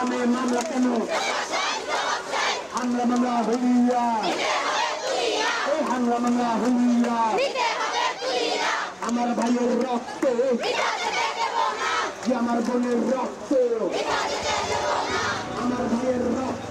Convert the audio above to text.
নামে মামলা কেন হামলা মামলা হইয়া এই হামলা মামলা হইয়া আমার ভাইয়ের রক্ত যে আমার বোনের রক্ত আমার ভাইয়ের রক্ত